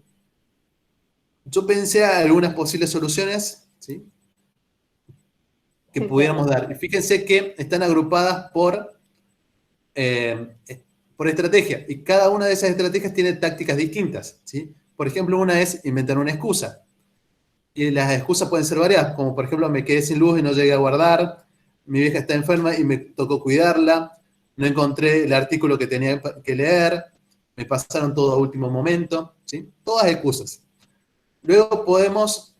Yo pensé a algunas posibles soluciones, ¿sí? Que pudiéramos dar. Y fíjense que están agrupadas eh, por estrategia. Y cada una de esas estrategias tiene tácticas distintas, ¿sí? Por ejemplo, una es inventar una excusa. Y las excusas pueden ser variadas, como por ejemplo, me quedé sin luz y no llegué a guardar, mi vieja está enferma y me tocó cuidarla, no encontré el artículo que tenía que leer, me pasaron todo a último momento, ¿sí? Todas excusas. Luego podemos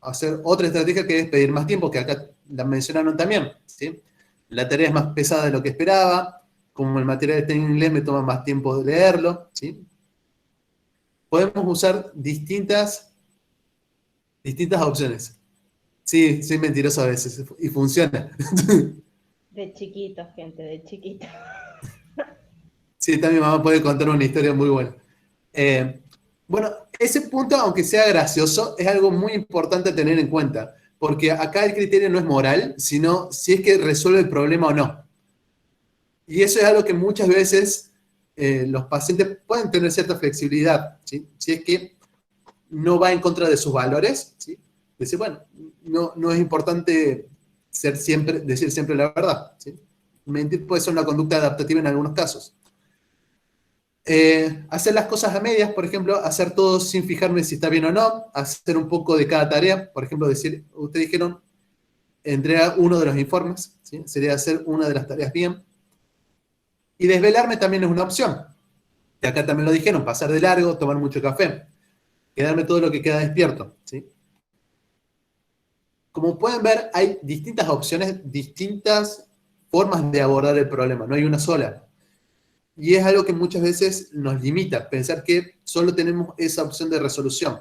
hacer otra estrategia que es pedir más tiempo, que acá la mencionaron también, ¿sí? La tarea es más pesada de lo que esperaba, como el material está en inglés me toma más tiempo de leerlo, ¿sí? Podemos usar distintas opciones. Sí, soy mentiroso a veces y funciona. De chiquito, gente, de chiquito. Sí, también mi mamá puede contar una historia muy buena. Bueno, ese punto, aunque sea gracioso, es algo muy importante a tener en cuenta, porque acá el criterio no es moral, sino si es que resuelve el problema o no. Y eso es algo que muchas veces los pacientes pueden tener cierta flexibilidad, ¿sí? Si es que no va en contra de sus valores, ¿sí? Decir, bueno, no es importante decir siempre la verdad, ¿sí? Mentir puede ser una conducta adaptativa en algunos casos. Hacer las cosas a medias, por ejemplo, hacer todo sin fijarme si está bien o no, hacer un poco de cada tarea, por ejemplo, decir, ustedes dijeron, entrega uno de los informes, ¿sí? Sería hacer una de las tareas bien. Y desvelarme también es una opción. Y acá también lo dijeron, pasar de largo, tomar mucho café, quedarme todo lo que queda despierto, ¿sí? Como pueden ver, hay distintas opciones, distintas formas de abordar el problema, no hay una sola. Y es algo que muchas veces nos limita, pensar que solo tenemos esa opción de resolución.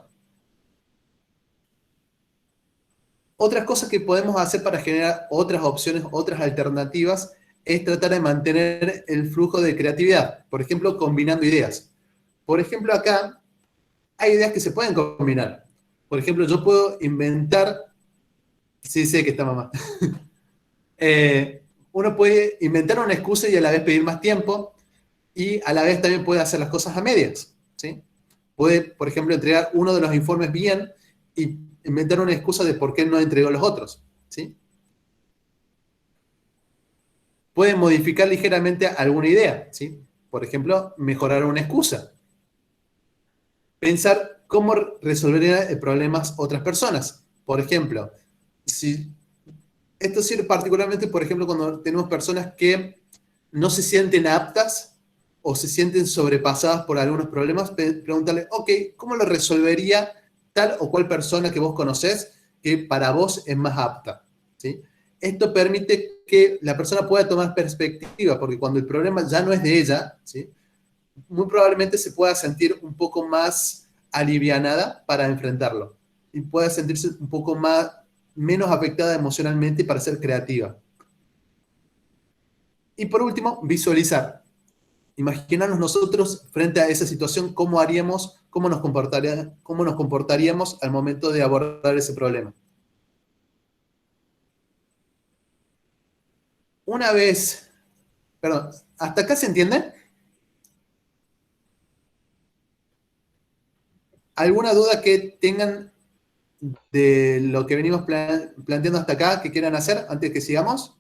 Otras cosas que podemos hacer para generar otras opciones, otras alternativas, es tratar de mantener el flujo de creatividad, por ejemplo, combinando ideas. Por ejemplo, acá hay ideas que se pueden combinar. Por ejemplo, yo puedo inventar, sí sé que está mamá, uno puede inventar una excusa y a la vez pedir más tiempo, y a la vez también puede hacer las cosas a medias, ¿sí? Puede, por ejemplo, entregar uno de los informes bien y inventar una excusa de por qué no entregó los otros, ¿sí? Puede modificar ligeramente alguna idea, ¿sí? Por ejemplo, mejorar una excusa. Pensar cómo resolverían problemas otras personas. Por ejemplo, si esto sirve particularmente, por ejemplo, cuando tenemos personas que no se sienten aptas o se sienten sobrepasadas por algunos problemas, preguntarle, ok, ¿cómo lo resolvería tal o cual persona que vos conocés que para vos es más apta? ¿Sí? Esto permite que la persona pueda tomar perspectiva, porque cuando el problema ya no es de ella, ¿sí? Muy probablemente se pueda sentir un poco más alivianada para enfrentarlo y pueda sentirse un poco menos afectada emocionalmente para ser creativa. Y por último, visualizar. Imaginarnos nosotros frente a esa situación, cómo haríamos, cómo nos comportaríamos al momento de abordar ese problema. Una vez, perdón, ¿hasta acá se entiende? ¿Alguna duda que tengan de lo que venimos planteando hasta acá que quieran hacer antes de que sigamos?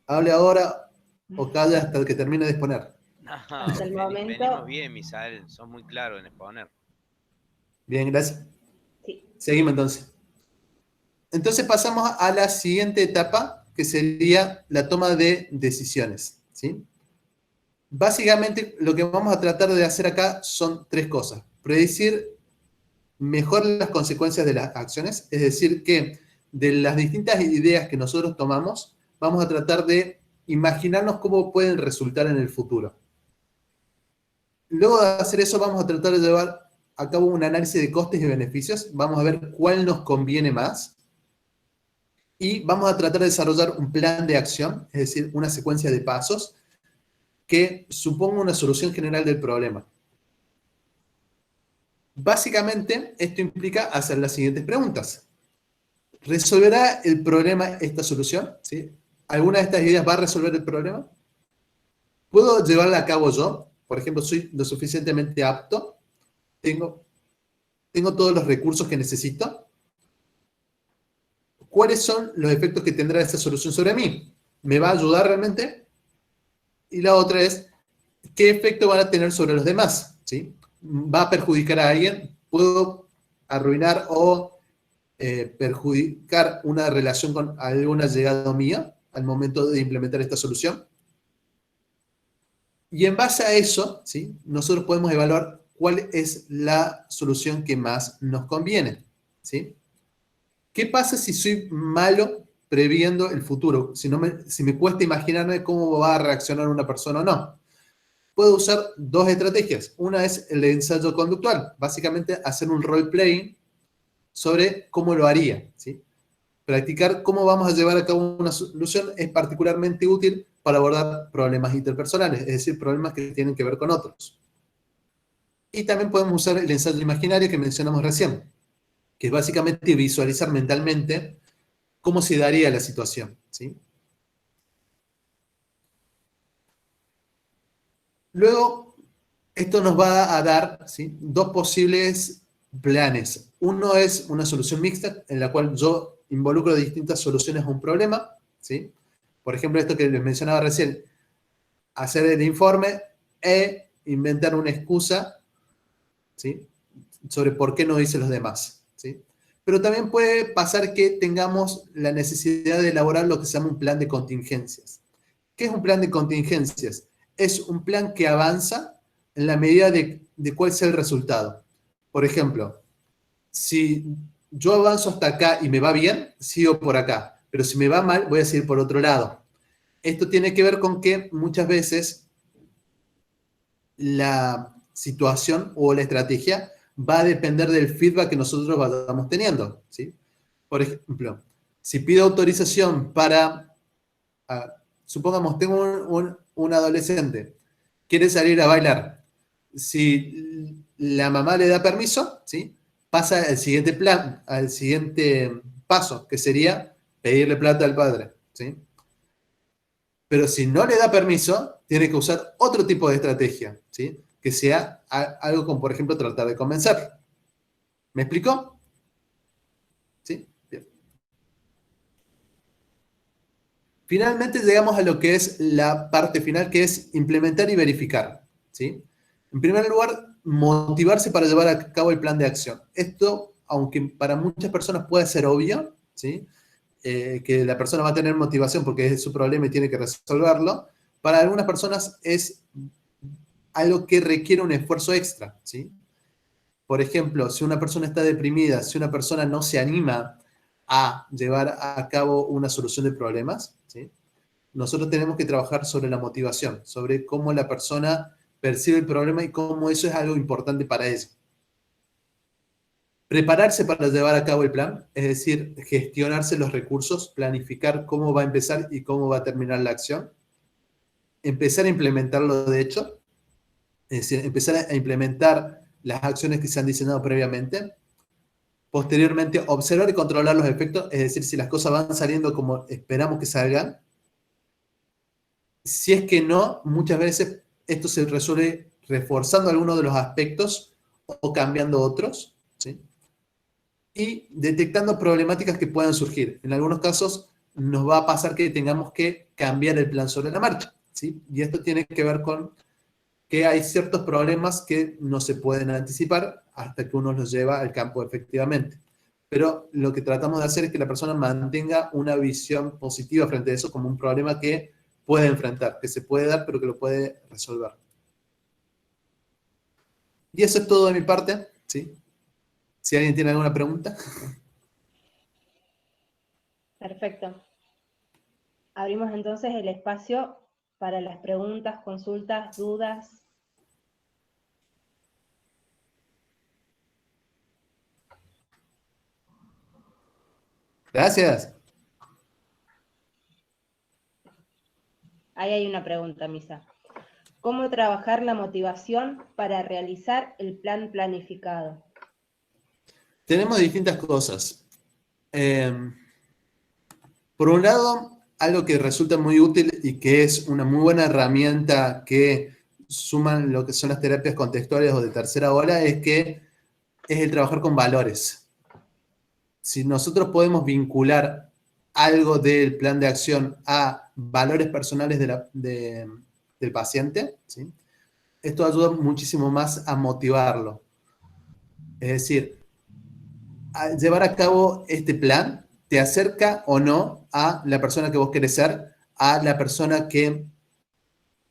Hable ahora o calla hasta que termine de exponer. No, Hasta el venimos momento, bien, Misael, sos muy claro en exponer. Bien, gracias. sí. Seguimos entonces. Entonces pasamos a la siguiente etapa, que sería la toma de decisiones, ¿sí? Básicamente lo que vamos a tratar de hacer acá son tres cosas. Predecir mejor las consecuencias de las acciones, es decir, que de las distintas ideas que nosotros tomamos, vamos a tratar de imaginarnos cómo pueden resultar en el futuro. Luego de hacer eso, vamos a tratar de llevar a cabo un análisis de costes y beneficios. Vamos a ver cuál nos conviene más. Y vamos a tratar de desarrollar un plan de acción, es decir, una secuencia de pasos que suponga una solución general del problema. Básicamente, esto implica hacer las siguientes preguntas. ¿Resolverá el problema esta solución? ¿Sí? ¿Alguna de estas ideas va a resolver el problema? ¿Puedo llevarla a cabo yo? Por ejemplo, ¿soy lo suficientemente apto? ¿Tengo todos los recursos que necesito? ¿Cuáles son los efectos que tendrá esta solución sobre mí? ¿Me va a ayudar realmente? Y la otra es, ¿qué efecto van a tener sobre los demás? ¿Sí? ¿Va a perjudicar a alguien? ¿Puedo arruinar o perjudicar una relación con algún allegado mío al momento de implementar esta solución? Y en base a eso, ¿sí? Nosotros podemos evaluar cuál es la solución que más nos conviene, ¿sí? ¿Qué pasa si soy malo previendo el futuro? Si me cuesta imaginarme cómo va a reaccionar una persona o no. Puedo usar dos estrategias. Una es el ensayo conductual, básicamente hacer un role-playing sobre cómo lo haría, ¿sí? Practicar cómo vamos a llevar a cabo una solución es particularmente útil para abordar problemas interpersonales, es decir, problemas que tienen que ver con otros. Y también podemos usar el ensayo imaginario que mencionamos recién, que es básicamente visualizar mentalmente cómo se daría la situación, ¿sí? Luego, esto nos va a dar, ¿sí?, dos posibles planes. Uno es una solución mixta en la cual yo involucro distintas soluciones a un problema, ¿sí? Por ejemplo, esto que les mencionaba recién, hacer el informe e inventar una excusa, ¿sí?, sobre por qué no hice los demás, ¿sí? Pero también puede pasar que tengamos la necesidad de elaborar lo que se llama un plan de contingencias. ¿Qué es un plan de contingencias? Es un plan que avanza en la medida de cuál sea el resultado. Por ejemplo, si yo avanzo hasta acá y me va bien, sigo por acá. Pero si me va mal, voy a seguir por otro lado. Esto tiene que ver con que muchas veces la situación o la estrategia va a depender del feedback que nosotros vayamos teniendo, ¿sí? Por ejemplo, si pido autorización para, supongamos, tengo un adolescente, quiere salir a bailar. Si la mamá le da permiso, ¿sí?, pasa al siguiente plan, al siguiente paso, que sería pedirle plata al padre, ¿sí? Pero si no le da permiso, tiene que usar otro tipo de estrategia, ¿sí?, que sea algo como, por ejemplo, tratar de convencer. ¿Me explicó? ¿Sí? Bien. Finalmente llegamos a lo que es la parte final, que es implementar y verificar, ¿sí? En primer lugar, motivarse para llevar a cabo el plan de acción. Esto, aunque para muchas personas puede ser obvio, ¿sí?, que la persona va a tener motivación porque es su problema y tiene que resolverlo, para algunas personas es algo que requiere un esfuerzo extra, ¿sí? Por ejemplo, si una persona está deprimida, si una persona no se anima a llevar a cabo una solución de problemas, ¿sí?, nosotros tenemos que trabajar sobre la motivación, sobre cómo la persona percibe el problema y cómo eso es algo importante para ella. Prepararse para llevar a cabo el plan, es decir, gestionarse los recursos, planificar cómo va a empezar y cómo va a terminar la acción. Empezar a implementarlo de hecho, es decir, empezar a implementar las acciones que se han diseñado previamente. Posteriormente, observar y controlar los efectos, es decir, si las cosas van saliendo como esperamos que salgan. Si es que no, muchas veces esto se resuelve reforzando algunos de los aspectos o cambiando otros, ¿sí?, y detectando problemáticas que puedan surgir. En algunos casos nos va a pasar que tengamos que cambiar el plan sobre la marcha, ¿sí? Y esto tiene que ver con que hay ciertos problemas que no se pueden anticipar hasta que uno los lleva al campo efectivamente. Pero lo que tratamos de hacer es que la persona mantenga una visión positiva frente a eso como un problema que puede enfrentar, que se puede dar, pero que lo puede resolver. Y eso es todo de mi parte, ¿sí? Si alguien tiene alguna pregunta. Perfecto. Abrimos entonces el espacio para las preguntas, consultas, dudas. Gracias. Ahí hay una pregunta, Misa. ¿Cómo trabajar la motivación para realizar el plan planificado? Tenemos distintas cosas. Por un lado, algo que resulta muy útil y que es una muy buena herramienta que suman lo que son las terapias contextuales o de tercera ola es que es el trabajar con valores. Si nosotros podemos vincular algo del plan de acción a valores personales del paciente, ¿sí? Esto ayuda muchísimo más a motivarlo. Es decir, a llevar a cabo este plan te acerca o no a la persona que vos querés ser, a la persona que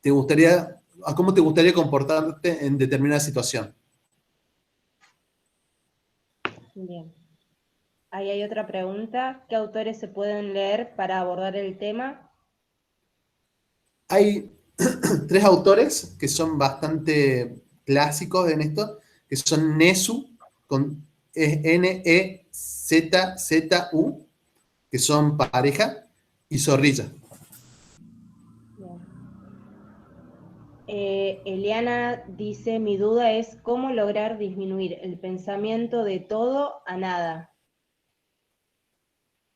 te gustaría, a cómo te gustaría comportarte en determinada situación. Bien. Ahí hay otra pregunta. ¿Qué autores se pueden leer para abordar el tema? Hay 3 autores que son bastante clásicos en esto, que son Nezu, con Nezzu, que son pareja, y Zorrilla. Bien. Eliana dice, mi duda es cómo lograr disminuir el pensamiento de todo a nada.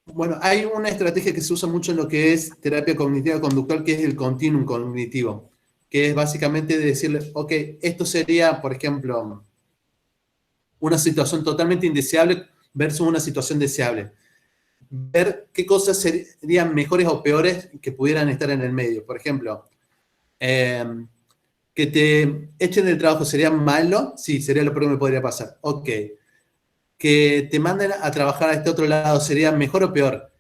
Bueno, hay una estrategia que se usa mucho en lo que es terapia cognitiva conductual, que es el continuum cognitivo, que es básicamente decirle, ok, esto sería, por ejemplo, una situación totalmente indeseable versus una situación deseable. Ver qué cosas serían mejores o peores que pudieran estar en el medio. Por ejemplo, que te echen del trabajo sería malo, sí, sería lo peor que me podría pasar. Ok. Que te manden a trabajar a este otro lado sería mejor o peor.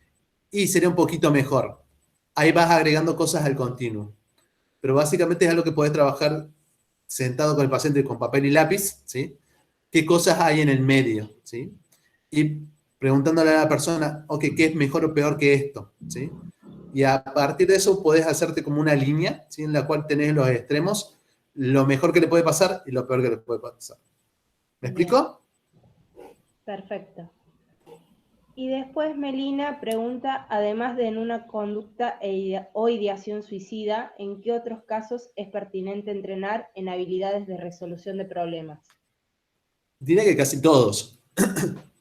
Y sería un poquito mejor. Ahí vas agregando cosas al continuo. Pero básicamente es algo que puedes trabajar sentado con el paciente con papel y lápiz, ¿sí? ¿Qué cosas hay en el medio, ¿sí? Y preguntándole a la persona, ok, ¿qué es mejor o peor que esto, ¿sí? Y a partir de eso puedes hacerte como una línea, ¿sí? En la cual tenés los extremos, lo mejor que le puede pasar y lo peor que le puede pasar. ¿Me Bien, explico? perfecto. Y después Melina pregunta, además de en una conducta o ideación suicida, ¿en qué otros casos es pertinente entrenar en habilidades de resolución de problemas? Diría que casi todos.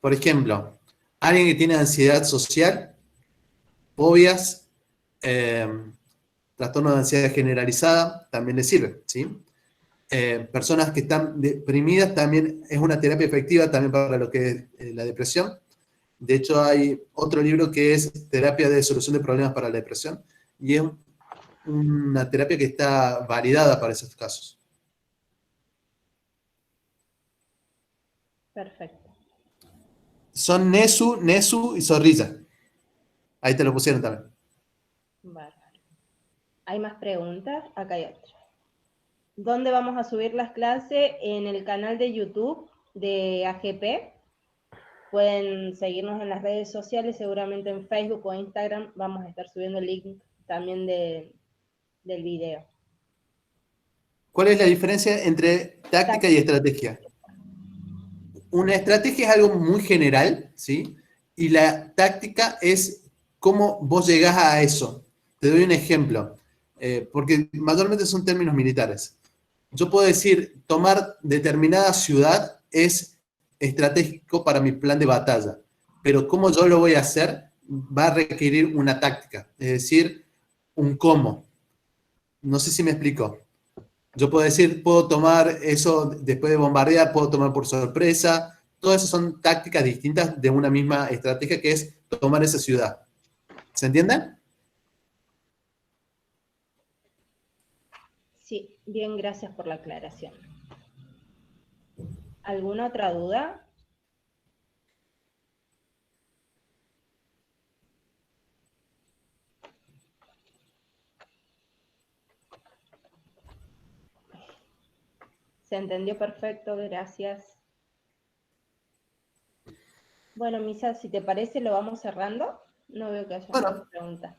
Por ejemplo, alguien que tiene ansiedad social, fobias, eh, trastorno de ansiedad generalizada, también le sirve, ¿sí? Personas que están deprimidas también es una terapia efectiva también para lo que es la depresión. De hecho, hay otro libro que es Terapia de Solución de Problemas para la Depresión y es una terapia que está validada para esos casos. Perfecto. Son Nezu y Zorrilla. Ahí te lo pusieron también. Bárbaro. ¿Hay más preguntas? Acá hay otra. ¿Dónde vamos a subir las clases? En el canal de YouTube de AGP. Pueden seguirnos en las redes sociales, seguramente en Facebook o Instagram vamos a estar subiendo el link también del video. ¿Cuál es la diferencia entre táctica y estrategia? Una estrategia es algo muy general, ¿sí? Y la táctica es cómo vos llegás a eso. Te doy un ejemplo, porque mayormente son términos militares. Yo puedo decir, tomar determinada ciudad es estratégico para mi plan de batalla, pero cómo yo lo voy a hacer va a requerir una táctica, es decir, un cómo. No sé si me explico. Yo puedo decir, puedo tomar eso después de bombardear, puedo tomar por sorpresa. Todas esas son tácticas distintas de una misma estrategia que es tomar esa ciudad. ¿Se entiende? Sí, bien, gracias por la aclaración. ¿Alguna otra duda? Se entendió perfecto, gracias. Bueno, Misa, si te parece, lo vamos cerrando. No veo que haya más Bueno, preguntas.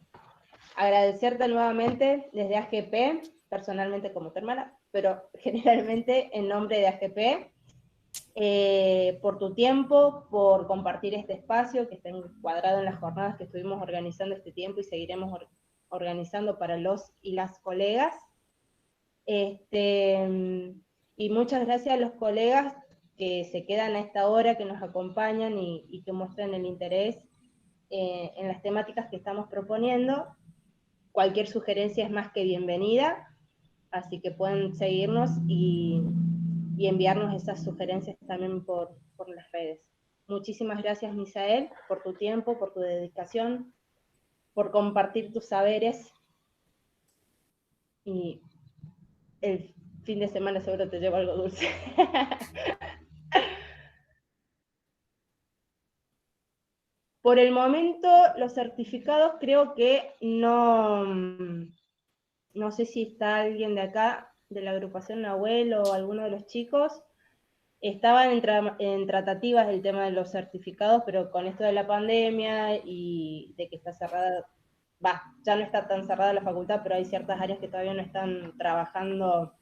Agradecerte nuevamente desde AGP, personalmente como tu hermana, pero generalmente en nombre de AGP, por tu tiempo, por compartir este espacio que está encuadrado en las jornadas que estuvimos organizando este tiempo y seguiremos organizando para los y las colegas. Y muchas gracias a los colegas que se quedan a esta hora, que nos acompañan y que muestran el interés en las temáticas que estamos proponiendo. Cualquier sugerencia es más que bienvenida, así que pueden seguirnos y enviarnos esas sugerencias también por las redes. Muchísimas gracias, Misael, por tu tiempo, por tu dedicación, por compartir tus saberes y el fin de semana seguro te llevo algo dulce. Por el momento, los certificados creo que no sé si está alguien de acá, de la agrupación Nahuel o alguno de los chicos. Estaban en tratativas el tema de los certificados, pero con esto de la pandemia y de que está cerrada, ya no está tan cerrada la facultad, pero hay ciertas áreas que todavía no están trabajando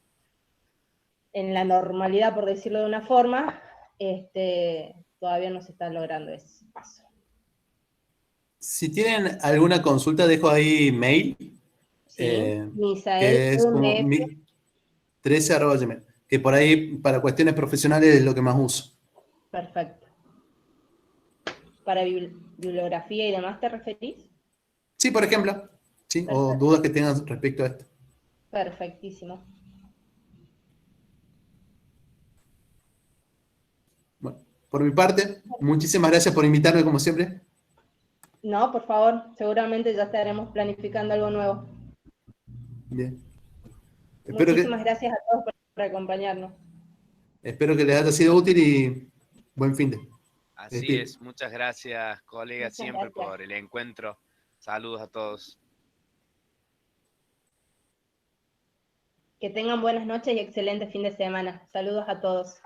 en la normalidad, por decirlo de una forma, todavía no se está logrando ese paso. Si tienen alguna consulta, dejo ahí mail, Sí, Misael que es como UMF, 13@gmail, que por ahí para cuestiones profesionales es lo que más uso. perfecto. ¿Para bibliografía y demás te referís? Sí, por ejemplo, sí, o Perfecto, dudas que tengan respecto a esto. perfectísimo. Bueno, por mi parte, muchísimas gracias por invitarme como siempre. No, por favor, seguramente ya estaremos planificando algo nuevo. Bien. Espero Muchísimas que, gracias a todos por acompañarnos. espero que les haya sido útil y buen fin de. Me Así despido. es, muchas gracias, colegas, Muchas siempre gracias. por el encuentro. Saludos a todos. Que tengan buenas noches y excelente fin de semana. Saludos a todos.